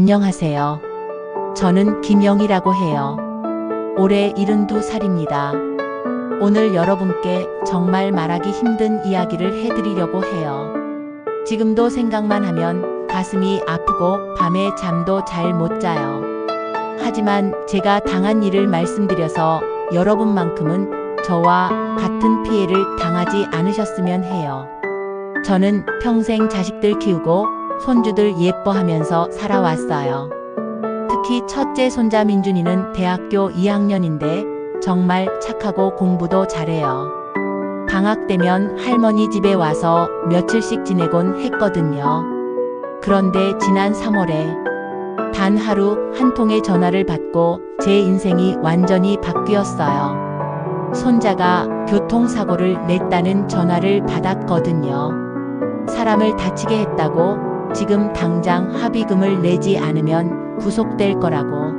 안녕하세요. 저는 김영이라고 해요. 올해 72살입니다. 오늘 여러분께 정말 말하기 힘든 이야기를 해드리려고 해요. 지금도 생각만 하면 가슴이 아프고 밤에 잠도 잘 못 자요. 하지만 제가 당한 일을 말씀드려서 여러분만큼은 저와 같은 피해를 당하지 않으셨으면 해요. 저는 평생 자식들 키우고 손주들 예뻐하면서 살아왔어요. 특히 첫째 손자 민준이는 대학교 2학년인데 정말 착하고 공부도 잘해요. 방학 되면 할머니 집에 와서 며칠씩 지내곤 했거든요. 그런데 지난 3월에 단 하루 한 통의 전화를 받고 제 인생이 완전히 바뀌었어요. 손자가 교통사고를 냈다는 전화를 받았거든요. 사람을 다치게 했다고 지금 당장 합의금을 내지 않으면 구속될 거라고.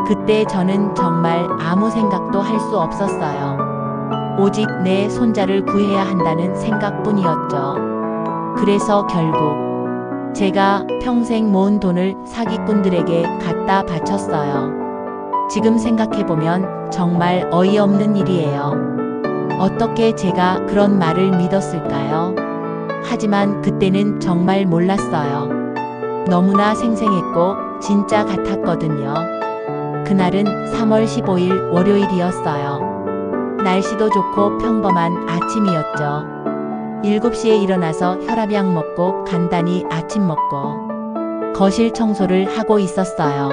그때 저는 정말 아무 생각도 할 수 없었어요. 오직 내 손자를 구해야 한다는 생각뿐이었죠. 그래서 결국 제가 평생 모은 돈을 사기꾼들에게 갖다 바쳤어요. 지금 생각해보면 정말 어이없는 일이에요. 어떻게 제가 그런 말을 믿었을까요? 하지만 그때는 정말 몰랐어요. 너무나 생생했고 진짜 같았거든요. 그날은 3월 15일 월요일이었어요. 날씨도 좋고 평범한 아침이었죠. 7시에 일어나서 혈압약 먹고 간단히 아침 먹고 거실 청소를 하고 있었어요.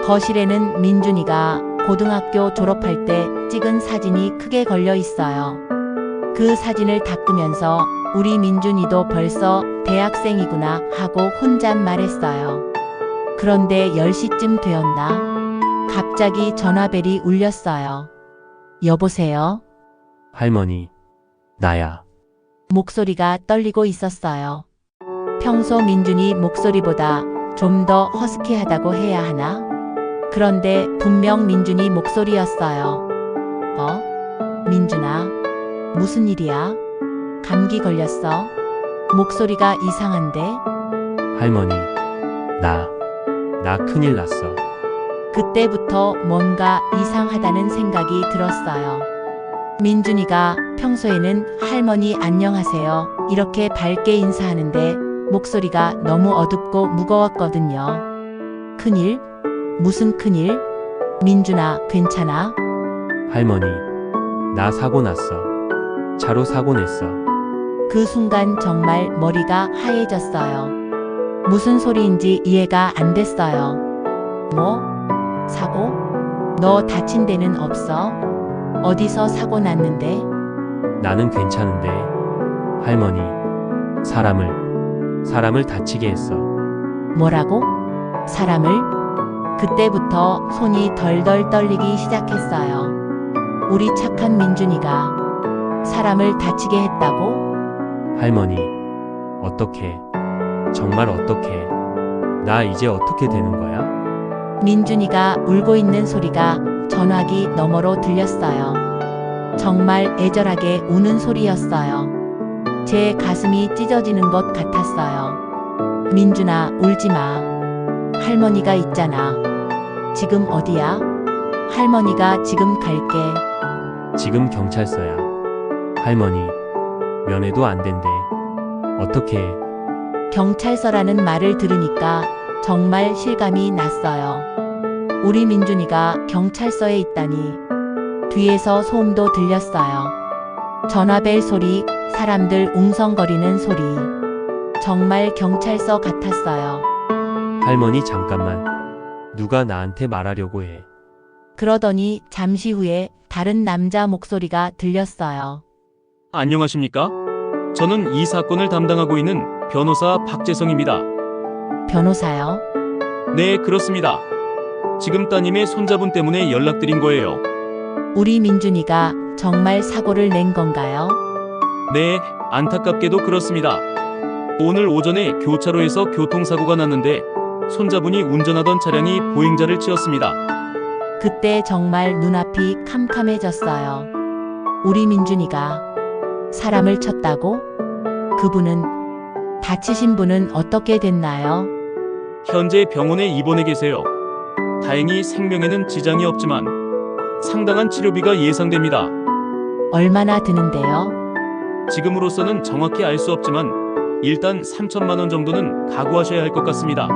거실에는 민준이가 고등학교 졸업할 때 찍은 사진이 크게 걸려 있어요. 그 사진을 닦으면서 우리 민준이도 벌써 대학생이구나 하고 혼잣말했어요. 그런데 10시쯤 되었나? 갑자기 전화벨이 울렸어요. 여보세요? 할머니, 나야. 목소리가 떨리고 있었어요. 평소 민준이 목소리보다 좀 더 허스키하다고 해야 하나? 그런데 분명 민준이 목소리였어요. 민준아, 무슨 일이야? 감기 걸렸어? 목소리가 이상한데? 할머니, 나 큰일 났어. 그때부터 뭔가 이상하다는 생각이 들었어요. 민준이가 평소에는 할머니 안녕하세요 이렇게 밝게 인사하는데 목소리가 너무 어둡고 무거웠거든요. 큰일? 무슨 큰일? 민준아, 괜찮아? 할머니, 나 사고 났어. 차로 사고 냈어. 그 순간 정말 머리가 하얘졌어요. 무슨 소리인지 이해가 안 됐어요. 뭐? 사고? 너 다친 데는 없어? 어디서 사고 났는데? 나는 괜찮은데. 할머니, 사람을 다치게 했어. 뭐라고? 사람을? 그때부터 손이 덜덜 떨리기 시작했어요. 우리 착한 민준이가 사람을 다치게 했다고? 할머니, 어떡해. 정말 어떡해. 나 이제 어떻게 되는 거야? 민준이가 울고 있는 소리가 전화기 너머로 들렸어요. 정말 애절하게 우는 소리였어요. 제 가슴이 찢어지는 것 같았어요. 민준아, 울지 마. 할머니가 있잖아. 지금 어디야? 할머니가 지금 갈게. 지금 경찰서야. 할머니, 면회도 안 된대. 어떡해. 경찰서라는 말을 들으니까 정말 실감이 났어요. 우리 민준이가 경찰서에 있다니. 뒤에서 소음도 들렸어요. 전화벨 소리, 사람들 웅성거리는 소리. 정말 경찰서 같았어요. 할머니, 잠깐만. 누가 나한테 말하려고 해. 그러더니 잠시 후에 다른 남자 목소리가 들렸어요. 안녕하십니까? 저는 이 사건을 담당하고 있는 변호사 박재성입니다. 변호사요? 네, 그렇습니다. 지금 따님의 손자분 때문에 연락드린 거예요. 우리 민준이가 정말 사고를 낸 건가요? 네, 안타깝게도 그렇습니다. 오늘 오전에 교차로에서 교통사고가 났는데 손자분이 운전하던 차량이 보행자를 치었습니다. 그때 정말 눈앞이 캄캄해졌어요. 우리 민준이가 사람을 쳤다고? 그분은 다치신 분은 어떻게 됐나요? 현재 병원에 입원해 계세요. 다행히 생명에는 지장이 없지만 상당한 치료비가 예상됩니다. 얼마나 드는데요? 지금으로서는 정확히 알 수 없지만 일단 3천만 원 정도는 각오하셔야 할 것 같습니다.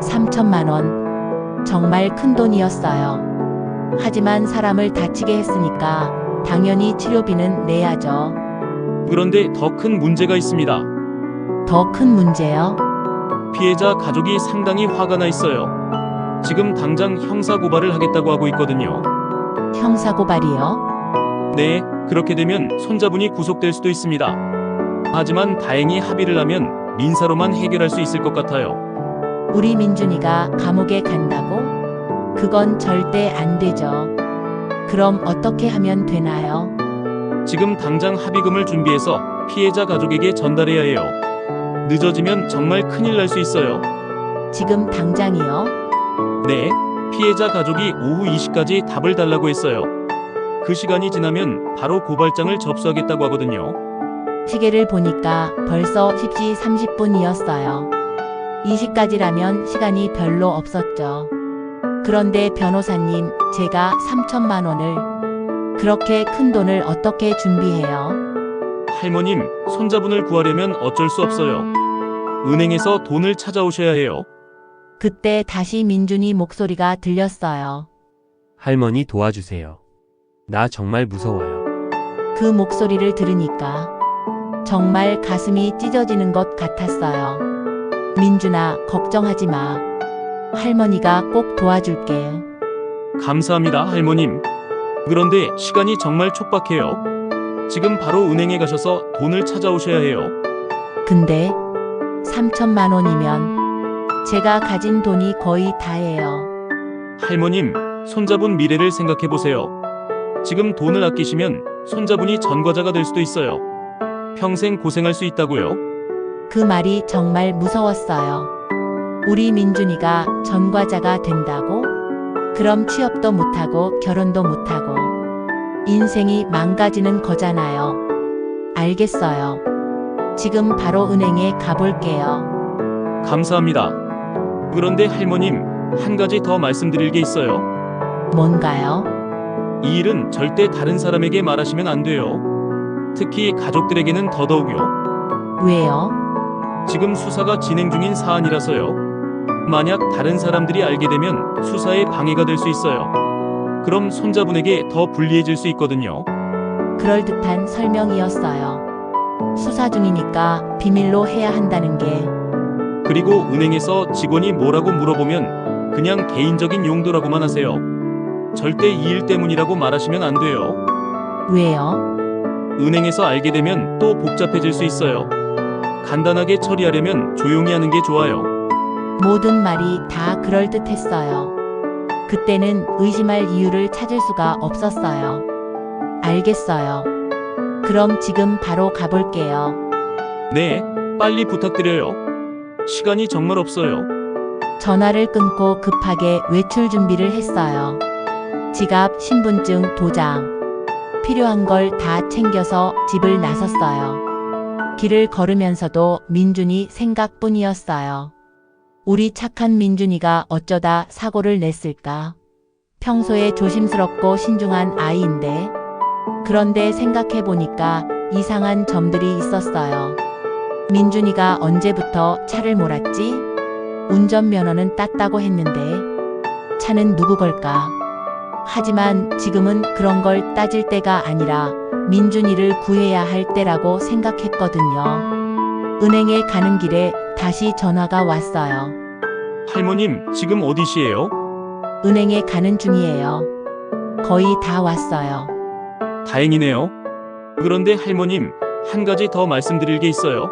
3천만 원. 정말 큰 돈이었어요. 하지만 사람을 다치게 했으니까 당연히 치료비는 내야죠. 그런데 더 큰 문제가 있습니다. 더 큰 문제요? 피해자 가족이 상당히 화가 나 있어요. 지금 당장 형사 고발을 하겠다고 하고 있거든요. 형사고발이요? 네, 그렇게 되면 손자분이 구속될 수도 있습니다. 하지만 다행히 합의를 하면 민사로만 해결할 수 있을 것 같아요. 우리 민준이가 감옥에 간다고? 그건 절대 안 되죠. 그럼 어떻게 하면 되나요? 지금 당장 합의금을 준비해서 피해자 가족에게 전달해야 해요. 늦어지면 정말 큰일 날 수 있어요. 지금 당장이요? 네, 피해자 가족이 오후 2시까지 답을 달라고 했어요. 그 시간이 지나면 바로 고발장을 접수하겠다고 하거든요. 시계를 보니까 벌써 10시 30분이었어요. 2시까지라면 시간이 별로 없었죠. 그런데 변호사님, 제가 3천만 원을, 그렇게 큰 돈을 어떻게 준비해요? 할머님, 손자분을 구하려면 어쩔 수 없어요. 은행에서 돈을 찾아오셔야 해요. 그때 다시 민준이 목소리가 들렸어요. 할머니 도와주세요. 나 정말 무서워요. 그 목소리를 들으니까 정말 가슴이 찢어지는 것 같았어요. 민준아, 걱정하지 마. 할머니가 꼭 도와줄게. 감사합니다, 할머님. 그런데 시간이 정말 촉박해요. 지금 바로 은행에 가셔서 돈을 찾아오셔야 해요. 근데 3천만 원이면 제가 가진 돈이 거의 다예요. 할머님, 손자분 미래를 생각해 보세요. 지금 돈을 아끼시면 손자분이 전과자가 될 수도 있어요. 평생 고생할 수 있다고요. 그 말이 정말 무서웠어요. 우리 민준이가 전과자가 된다고? 그럼 취업도 못하고 결혼도 못하고 인생이 망가지는 거잖아요. 알겠어요. 지금 바로 은행에 가볼게요. 감사합니다. 그런데 할머님, 한 가지 더 말씀드릴 게 있어요. 뭔가요? 이 일은 절대 다른 사람에게 말하시면 안 돼요. 특히 가족들에게는 더더욱요. 왜요? 지금 수사가 진행 중인 사안이라서요. 만약 다른 사람들이 알게 되면 수사에 방해가 될 수 있어요. 그럼 손자분에게 더 불리해질 수 있거든요. 그럴듯한 설명이었어요. 수사 중이니까 비밀로 해야 한다는 게. 그리고 은행에서 직원이 뭐라고 물어보면 그냥 개인적인 용도라고만 하세요. 절대 이 일 때문이라고 말하시면 안 돼요. 왜요? 은행에서 알게 되면 또 복잡해질 수 있어요. 간단하게 처리하려면 조용히 하는 게 좋아요. 모든 말이 다 그럴듯했어요. 그때는 의심할 이유를 찾을 수가 없었어요. 알겠어요. 그럼 지금 바로 가볼게요. 네, 빨리 부탁드려요. 시간이 정말 없어요. 전화를 끊고 급하게 외출 준비를 했어요. 지갑, 신분증, 도장. 필요한 걸 다 챙겨서 집을 나섰어요. 길을 걸으면서도 민준이 생각뿐이었어요. 우리 착한 민준이가 어쩌다 사고를 냈을까? 평소에 조심스럽고 신중한 아이인데. 그런데 생각해보니까 이상한 점들이 있었어요. 민준이가 언제부터 차를 몰았지? 운전면허는 땄다고 했는데 차는 누구 걸까? 하지만 지금은 그런 걸 따질 때가 아니라 민준이를 구해야 할 때라고 생각했거든요. 은행에 가는 길에 다시 전화가 왔어요. 할머님, 지금 어디시에요? 은행에 가는 중이에요. 거의 다 왔어요. 다행이네요. 그런데 할머님, 한 가지 더 말씀드릴 게 있어요.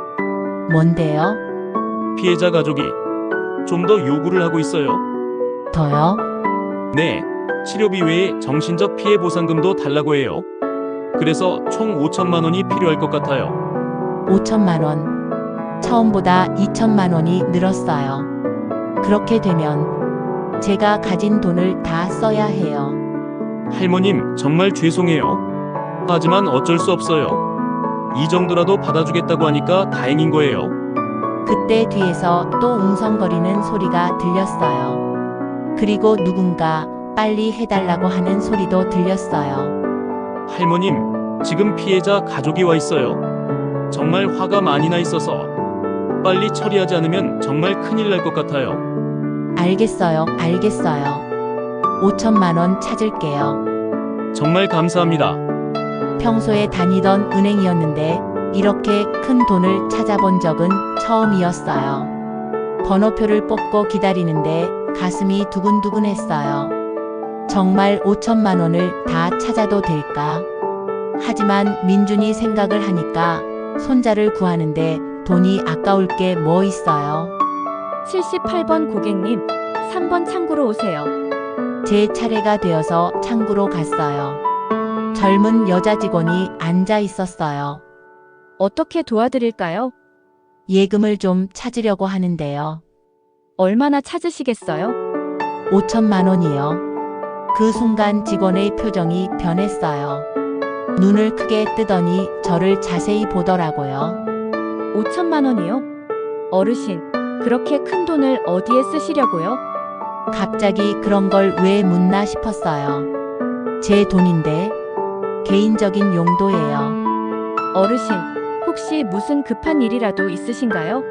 뭔데요? 피해자 가족이 좀 더 요구를 하고 있어요. 더요? 네, 치료비 외에 정신적 피해 보상금도 달라고 해요. 그래서 총 5천만 원이 필요할 것 같아요. 5천만 원. 처음보다 2천만 원이 늘었어요. 그렇게 되면 제가 가진 돈을 다 써야 해요. 할머님, 정말 죄송해요. 하지만 어쩔 수 없어요. 이 정도라도 받아주겠다고 하니까 다행인 거예요. 그때 뒤에서 또 웅성거리는 소리가 들렸어요. 그리고 누군가 빨리 해달라고 하는 소리도 들렸어요. 할머님, 지금 피해자 가족이 와 있어요. 정말 화가 많이 나 있어서 빨리 처리하지 않으면 정말 큰일 날 것 같아요. 알겠어요, 알겠어요. 5천만 원 찾을게요. 정말 감사합니다. 평소에 다니던 은행이었는데 이렇게 큰 돈을 찾아본 적은 처음이었어요. 번호표를 뽑고 기다리는데 가슴이 두근두근했어요. 정말 5천만 원을 다 찾아도 될까? 하지만 민준이 생각을 하니까 손자를 구하는데 돈이 아까울 게 뭐 있어요. 78번 고객님, 3번 창구로 오세요. 제 차례가 되어서 창구로 갔어요. 젊은 여자 직원이 앉아 있었어요. 어떻게 도와드릴까요? 예금을 좀 찾으려고 하는데요. 얼마나 찾으시겠어요? 5천만 원이요. 그 순간 직원의 표정이 변했어요. 눈을 크게 뜨더니 저를 자세히 보더라고요. 5천만 원이요? 어르신, 그렇게 큰 돈을 어디에 쓰시려고요? 갑자기 그런 걸 왜 묻나 싶었어요. 제 돈인데 개인적인 용도예요. 어르신, 혹시 무슨 급한 일이라도 있으신가요?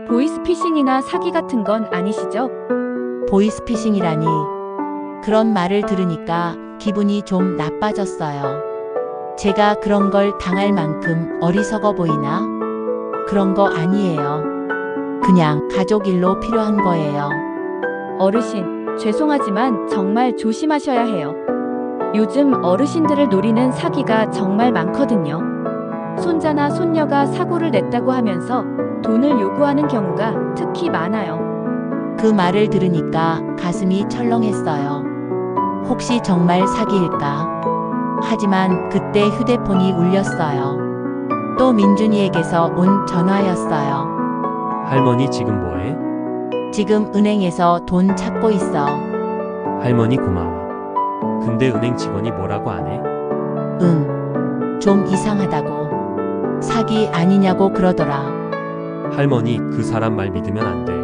보이스피싱이나 사기 같은 건 아니시죠? 보이스피싱이라니. 그런 말을 들으니까 기분이 좀 나빠졌어요. 제가 그런 걸 당할 만큼 어리석어 보이나? 그런 거 아니에요. 그냥 가족 일로 필요한 거예요. 어르신, 죄송하지만 정말 조심하셔야 해요. 요즘 어르신들을 노리는 사기가 정말 많거든요. 손자나 손녀가 사고를 냈다고 하면서 돈을 요구하는 경우가 특히 많아요. 그 말을 들으니까 가슴이 철렁했어요. 혹시 정말 사기일까? 하지만 그때 휴대폰이 울렸어요. 또 민준이에게서 온 전화였어요. 할머니 지금 뭐해? 지금 은행에서 돈 찾고 있어. 할머니 고마워. 근데 은행 직원이 뭐라고 안 해? 응. 좀 이상하다고. 사기 아니냐고 그러더라. 할머니 그 사람 말 믿으면 안 돼.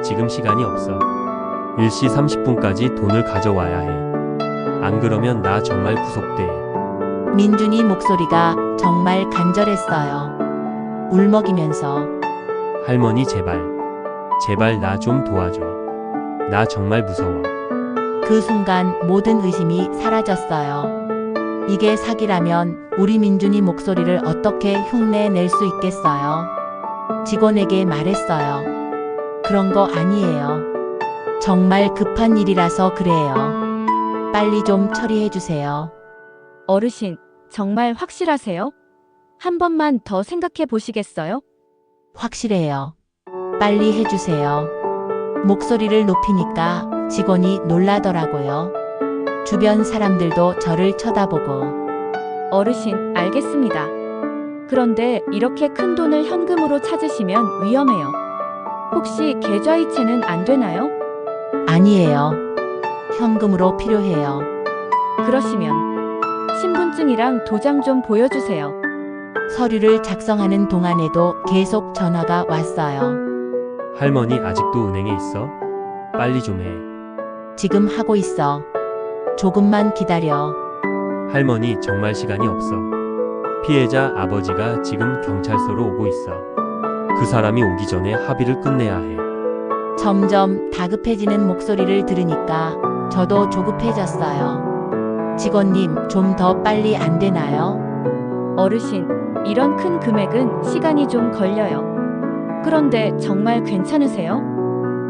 지금 시간이 없어. 1시 30분까지 돈을 가져와야 해. 안 그러면 나 정말 구속돼. 민준이 목소리가 정말 간절했어요. 울먹이면서 할머니 제발. 제발 나 좀 도와줘. 나 정말 무서워. 그 순간 모든 의심이 사라졌어요. 이게 사기라면 우리 민준이 목소리를 어떻게 흉내낼 수 있겠어요? 직원에게 말했어요. 그런 거 아니에요. 정말 급한 일이라서 그래요. 빨리 좀 처리해 주세요. 어르신, 정말 확실하세요? 한 번만 더 생각해 보시겠어요? 확실해요. 빨리 해주세요. 목소리를 높이니까 직원이 놀라더라고요. 주변 사람들도 저를 쳐다보고 어르신, 알겠습니다. 그런데 이렇게 큰 돈을 현금으로 찾으시면 위험해요. 혹시 계좌이체는 안 되나요? 아니에요. 현금으로 필요해요. 그러시면 신분증이랑 도장 좀 보여주세요. 서류를 작성하는 동안에도 계속 전화가 왔어요. 할머니 아직도 은행에 있어? 빨리 좀 해. 지금 하고 있어. 조금만 기다려. 할머니 정말 시간이 없어. 피해자 아버지가 지금 경찰서로 오고 있어. 그 사람이 오기 전에 합의를 끝내야 해. 점점 다급해지는 목소리를 들으니까 저도 조급해졌어요. 직원님, 좀 더 빨리 안 되나요? 어르신, 이런 큰 금액은 시간이 좀 걸려요. 그런데 정말 괜찮으세요?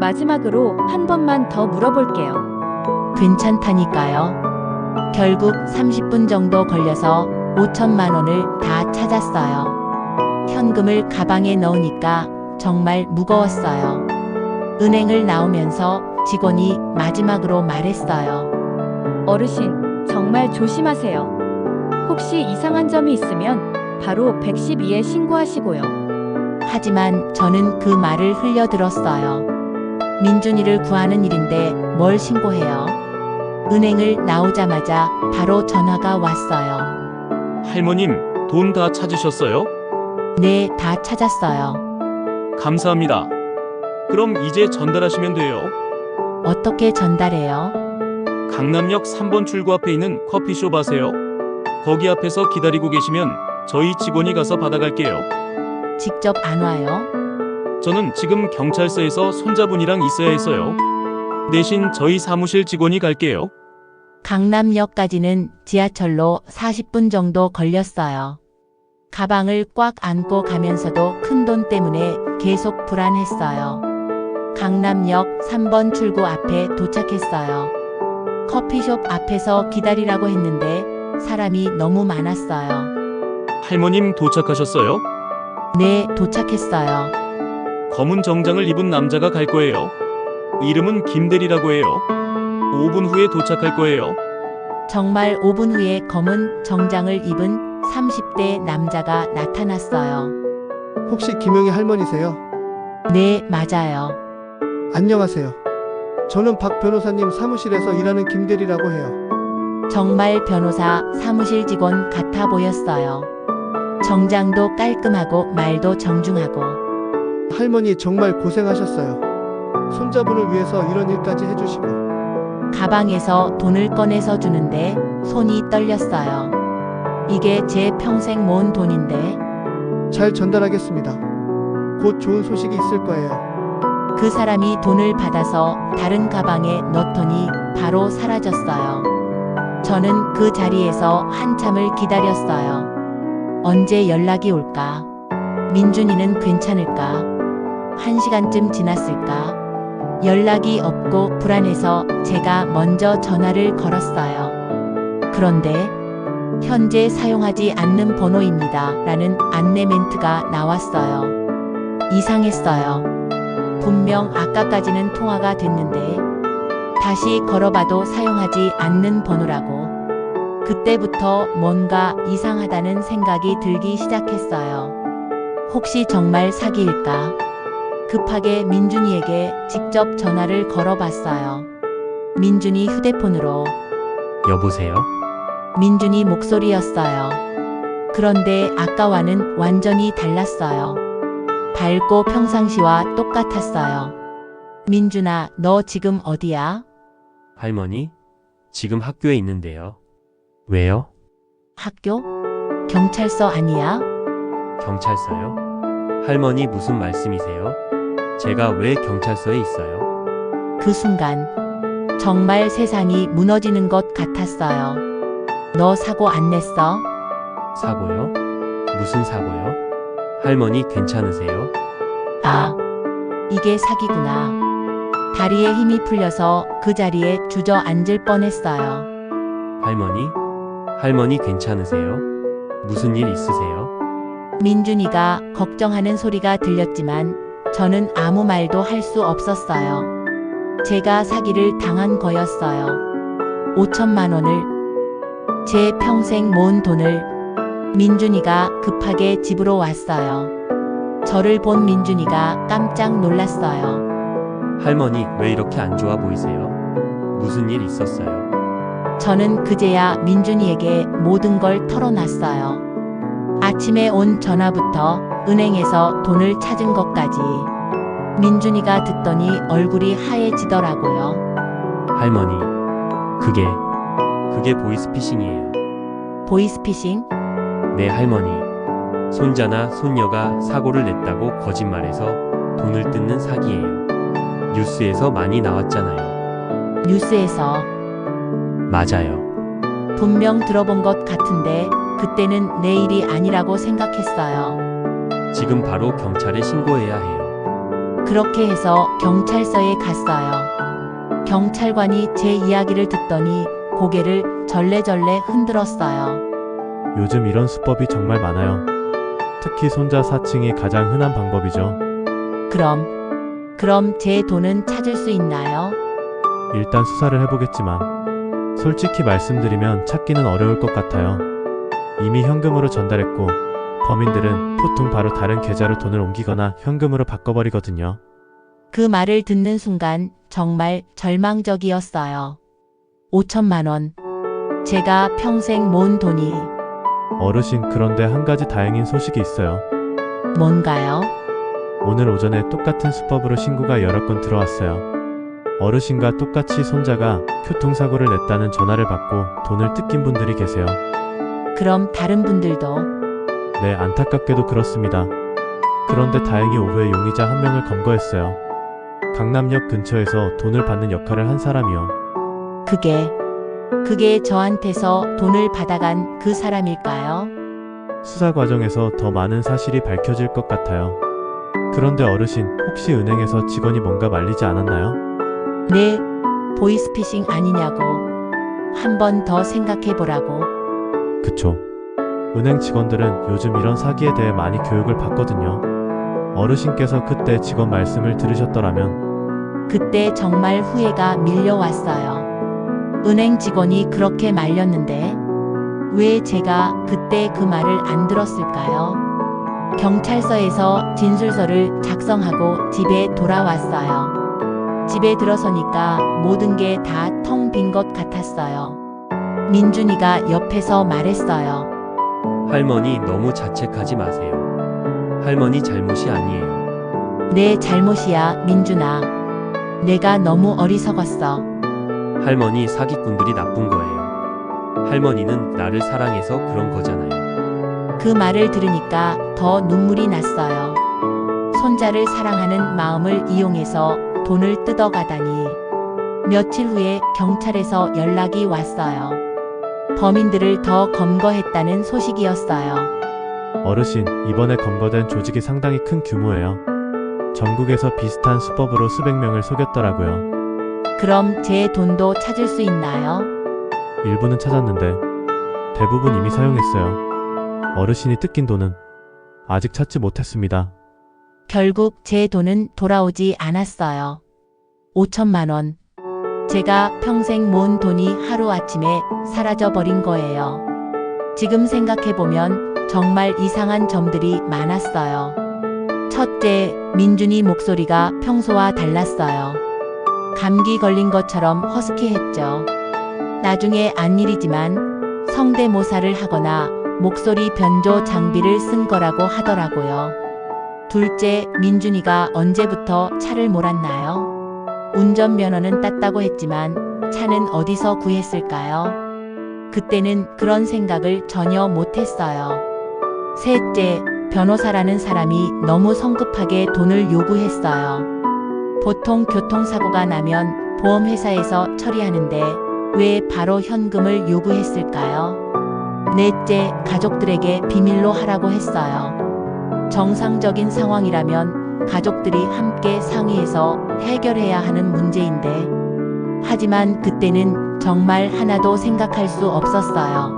마지막으로 한 번만 더 물어볼게요. 괜찮다니까요. 결국 30분 정도 걸려서 5천만 원을 다 찾았어요. 현금을 가방에 넣으니까 정말 무거웠어요. 은행을 나오면서 직원이 마지막으로 말했어요. 어르신, 정말 조심하세요. 혹시 이상한 점이 있으면 바로 112에 신고하시고요. 하지만 저는 그 말을 흘려들었어요. 민준이를 구하는 일인데 뭘 신고해요? 은행을 나오자마자 바로 전화가 왔어요. 할머님, 돈 다 찾으셨어요? 네, 다 찾았어요. 감사합니다. 그럼 이제 전달하시면 돼요. 어떻게 전달해요? 강남역 3번 출구 앞에 있는 커피숍 아세요? 거기 앞에서 기다리고 계시면 저희 직원이 가서 받아갈게요. 직접 안 와요? 저는 지금 경찰서에서 손자분이랑 있어야 해서요. 대신 저희 사무실 직원이 갈게요. 강남역까지는 지하철로 40분 정도 걸렸어요. 가방을 꽉 안고 가면서도 큰돈 때문에 계속 불안했어요. 강남역 3번 출구 앞에 도착했어요. 커피숍 앞에서 기다리라고 했는데 사람이 너무 많았어요. 할머님 도착하셨어요? 네, 도착했어요. 검은 정장을 입은 남자가 갈 거예요. 이름은 김대리라고 해요. 5분 후에 도착할 거예요. 정말 5분 후에 검은 정장을 입은 30대 남자가 나타났어요. 혹시 김영희 할머니세요? 네, 맞아요. 안녕하세요. 저는 박 변호사님 사무실에서 일하는 김대리라고 해요. 정말 변호사 사무실 직원 같아 보였어요. 정장도 깔끔하고 말도 정중하고. 할머니 정말 고생하셨어요. 손자분을 위해서 이런 일까지 해주시고. 가방에서 돈을 꺼내서 주는데 손이 떨렸어요. 이게 제 평생 모은 돈인데. 잘 전달하겠습니다. 곧 좋은 소식이 있을 거예요. 그 사람이 돈을 받아서 다른 가방에 넣더니 바로 사라졌어요. 저는 그 자리에서 한참을 기다렸어요. 언제 연락이 올까? 민준이는 괜찮을까? 1시간쯤 지났을까? 연락이 없고 불안해서 제가 먼저 전화를 걸었어요. 그런데 현재 사용하지 않는 번호입니다. 라는 안내 멘트가 나왔어요. 이상했어요. 분명 아까까지는 통화가 됐는데 다시 걸어봐도 사용하지 않는 번호라고. 그때부터 뭔가 이상하다는 생각이 들기 시작했어요. 혹시 정말 사기일까? 급하게 민준이에게 직접 전화를 걸어봤어요. 민준이 휴대폰으로. 여보세요? 민준이 목소리였어요. 그런데 아까와는 완전히 달랐어요. 밝고 평상시와 똑같았어요. 민준아, 너 지금 어디야? 할머니? 지금 학교에 있는데요. 왜요? 학교? 경찰서 아니야? 경찰서요? 할머니 무슨 말씀이세요? 제가 왜 경찰서에 있어요? 그 순간 정말 세상이 무너지는 것 같았어요. 너 사고 안 냈어? 사고요? 무슨 사고요? 할머니 괜찮으세요? 아, 이게 사기구나. 다리에 힘이 풀려서 그 자리에 주저앉을 뻔했어요. 할머니? 할머니 괜찮으세요? 무슨 일 있으세요? 민준이가 걱정하는 소리가 들렸지만 저는 아무 말도 할 수 없었어요. 제가 사기를 당한 거였어요. 5천만 원을, 제 평생 모은 돈을. 민준이가 급하게 집으로 왔어요. 저를 본 민준이가 깜짝 놀랐어요. 할머니 왜 이렇게 안 좋아 보이세요? 무슨 일 있었어요? 저는 그제야 민준이에게 모든 걸 털어놨어요. 아침에 온 전화부터 은행에서 돈을 찾은 것까지. 민준이가 듣더니 얼굴이 하얘지더라고요. 할머니, 그게 보이스피싱이에요. 보이스피싱? 네, 할머니. 손자나 손녀가 사고를 냈다고 거짓말해서 돈을 뜯는 사기예요. 뉴스에서 많이 나왔잖아요. 뉴스에서. 맞아요. 분명 들어본 것 같은데 그때는 내 일이 아니라고 생각했어요. 지금 바로 경찰에 신고해야 해요. 그렇게 해서 경찰서에 갔어요. 경찰관이 제 이야기를 듣더니 고개를 절레절레 흔들었어요. 요즘 이런 수법이 정말 많아요. 특히 손자 사칭이 가장 흔한 방법이죠. 그럼 제 돈은 찾을 수 있나요? 일단 수사를 해보겠지만 솔직히 말씀드리면 찾기는 어려울 것 같아요. 이미 현금으로 전달했고 범인들은 보통 바로 다른 계좌로 돈을 옮기거나 현금으로 바꿔버리거든요. 그 말을 듣는 순간 정말 절망적이었어요. 5천만 원. 제가 평생 모은 돈이. 어르신, 그런데 한 가지 다행인 소식이 있어요. 뭔가요? 오늘 오전에 똑같은 수법으로 신고가 여러 건 들어왔어요. 어르신과 똑같이 손자가 교통사고를 냈다는 전화를 받고 돈을 뜯긴 분들이 계세요. 그럼 다른 분들도 네, 안타깝게도 그렇습니다. 그런데 다행히 오후에 용의자 한 명을 검거했어요. 강남역 근처에서 돈을 받는 역할을 한 사람이요. 그게 저한테서 돈을 받아간 그 사람일까요? 수사 과정에서 더 많은 사실이 밝혀질 것 같아요. 그런데 어르신, 혹시 은행에서 직원이 뭔가 말리지 않았나요? 네, 보이스피싱 아니냐고. 한 번 더 생각해보라고. 그쵸. 은행 직원들은 요즘 이런 사기에 대해 많이 교육을 받거든요. 어르신께서 그때 직원 말씀을 들으셨더라면 그때 정말 후회가 밀려왔어요. 은행 직원이 그렇게 말렸는데 왜 제가 그때 그 말을 안 들었을까요? 경찰서에서 진술서를 작성하고 집에 돌아왔어요. 집에 들어서니까 모든 게 다 텅 빈 것 같았어요. 민준이가 옆에서 말했어요. 할머니 너무 자책하지 마세요. 할머니 잘못이 아니에요. 내 잘못이야, 민준아. 내가 너무 어리석었어. 할머니 사기꾼들이 나쁜 거예요. 할머니는 나를 사랑해서 그런 거잖아요. 그 말을 들으니까 더 눈물이 났어요. 손자를 사랑하는 마음을 이용해서 돈을 뜯어가다니. 며칠 후에 경찰에서 연락이 왔어요. 범인들을 더 검거했다는 소식이었어요. 어르신, 이번에 검거된 조직이 상당히 큰 규모예요. 전국에서 비슷한 수법으로 수백 명을 속였더라고요. 그럼 제 돈도 찾을 수 있나요? 일부는 찾았는데 대부분 이미 사용했어요. 어르신이 뜯긴 돈은 아직 찾지 못했습니다. 결국 제 돈은 돌아오지 않았어요. 5천만 원. 제가 평생 모은 돈이 하루아침에 사라져버린 거예요. 지금 생각해보면 정말 이상한 점들이 많았어요. 첫째, 민준이 목소리가 평소와 달랐어요. 감기 걸린 것처럼 허스키했죠. 나중에 안 일이지만 성대모사를 하거나 목소리 변조 장비를 쓴 거라고 하더라고요. 둘째, 민준이가 언제부터 차를 몰았나요? 운전면허는 땄다고 했지만 차는 어디서 구했을까요? 그때는 그런 생각을 전혀 못했어요. 셋째, 변호사라는 사람이 너무 성급하게 돈을 요구했어요. 보통 교통사고가 나면 보험회사에서 처리하는데 왜 바로 현금을 요구했을까요? 넷째, 가족들에게 비밀로 하라고 했어요. 정상적인 상황이라면 가족들이 함께 상의해서 해결해야 하는 문제인데, 하지만 그때는 정말 하나도 생각할 수 없었어요.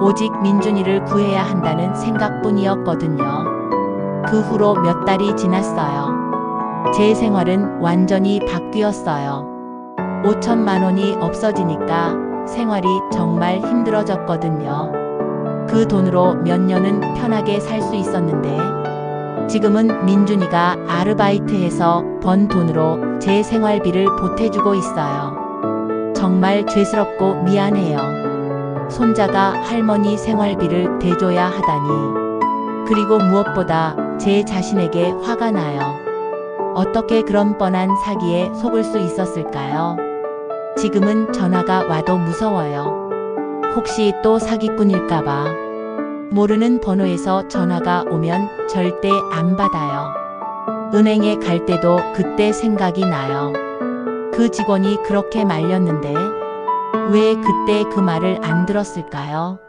오직 민준이를 구해야 한다는 생각뿐이었거든요. 그 후로 몇 달이 지났어요. 제 생활은 완전히 바뀌었어요. 5천만 원이 없어지니까 생활이 정말 힘들어졌거든요. 그 돈으로 몇 년은 편하게 살 수 있었는데 지금은 민준이가 아르바이트해서 번 돈으로 제 생활비를 보태주고 있어요. 정말 죄스럽고 미안해요. 손자가 할머니 생활비를 대줘야 하다니. 그리고 무엇보다 제 자신에게 화가 나요. 어떻게 그런 뻔한 사기에 속을 수 있었을까요? 지금은 전화가 와도 무서워요. 혹시 또 사기꾼일까봐. 모르는 번호에서 전화가 오면 절대 안 받아요. 은행에 갈 때도 그때 생각이 나요. 그 직원이 그렇게 말렸는데 왜 그때 그 말을 안 들었을까요?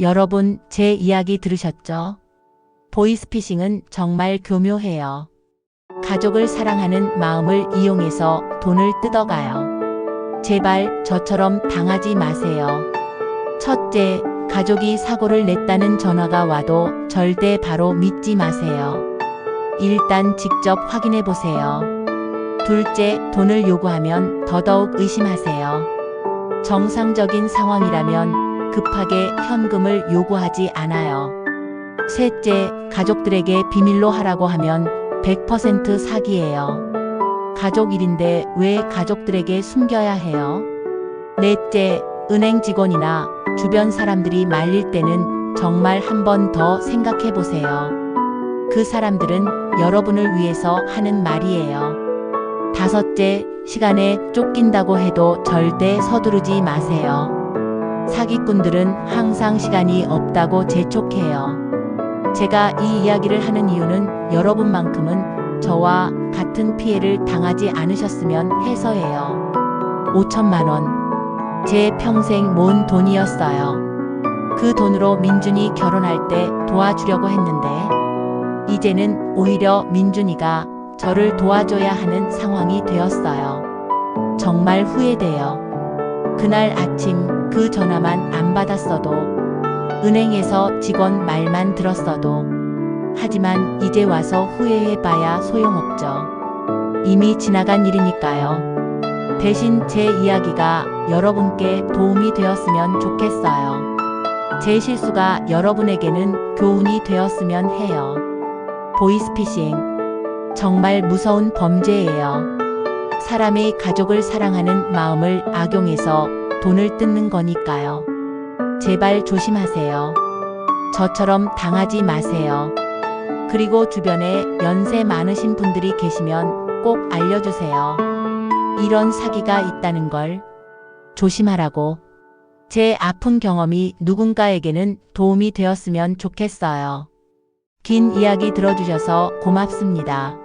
여러분, 제 이야기 들으셨죠? 보이스피싱은 정말 교묘해요. 가족을 사랑하는 마음을 이용해서 돈을 뜯어가요. 제발 저처럼 당하지 마세요. 첫째, 가족이 사고를 냈다는 전화가 와도 절대 바로 믿지 마세요. 일단 직접 확인해 보세요. 둘째, 돈을 요구하면 더더욱 의심하세요. 정상적인 상황이라면 급하게 현금을 요구하지 않아요. 셋째, 가족들에게 비밀로 하라고 하면 100% 사기예요. 가족 일인데 왜 가족들에게 숨겨야 해요? 넷째, 은행 직원이나 주변 사람들이 말릴 때는 정말 한 번 더 생각해 보세요. 그 사람들은 여러분을 위해서 하는 말이에요. 다섯째, 시간에 쫓긴다고 해도 절대 서두르지 마세요. 사기꾼들은 항상 시간이 없다고 재촉해요. 제가 이 이야기를 하는 이유는 여러분만큼은 저와 같은 피해를 당하지 않으셨으면 해서예요. 5천만 원. 제 평생 모은 돈이었어요. 그 돈으로 민준이 결혼할 때 도와주려고 했는데, 이제는 오히려 민준이가 저를 도와줘야 하는 상황이 되었어요. 정말 후회돼요. 그날 아침 그 전화만 안 받았어도, 은행에서 직원 말만 들었어도, 하지만 이제 와서 후회해봐야 소용없죠. 이미 지나간 일이니까요. 대신 제 이야기가 여러분께 도움이 되었으면 좋겠어요. 제 실수가 여러분에게는 교훈이 되었으면 해요. 보이스피싱. 정말 무서운 범죄예요. 사람의 가족을 사랑하는 마음을 악용해서 돈을 뜯는 거니까요. 제발 조심하세요. 저처럼 당하지 마세요. 그리고 주변에 연세 많으신 분들이 계시면 꼭 알려주세요. 이런 사기가 있다는 걸 조심하라고. 제 아픈 경험이 누군가에게는 도움이 되었으면 좋겠어요. 긴 이야기 들어주셔서 고맙습니다.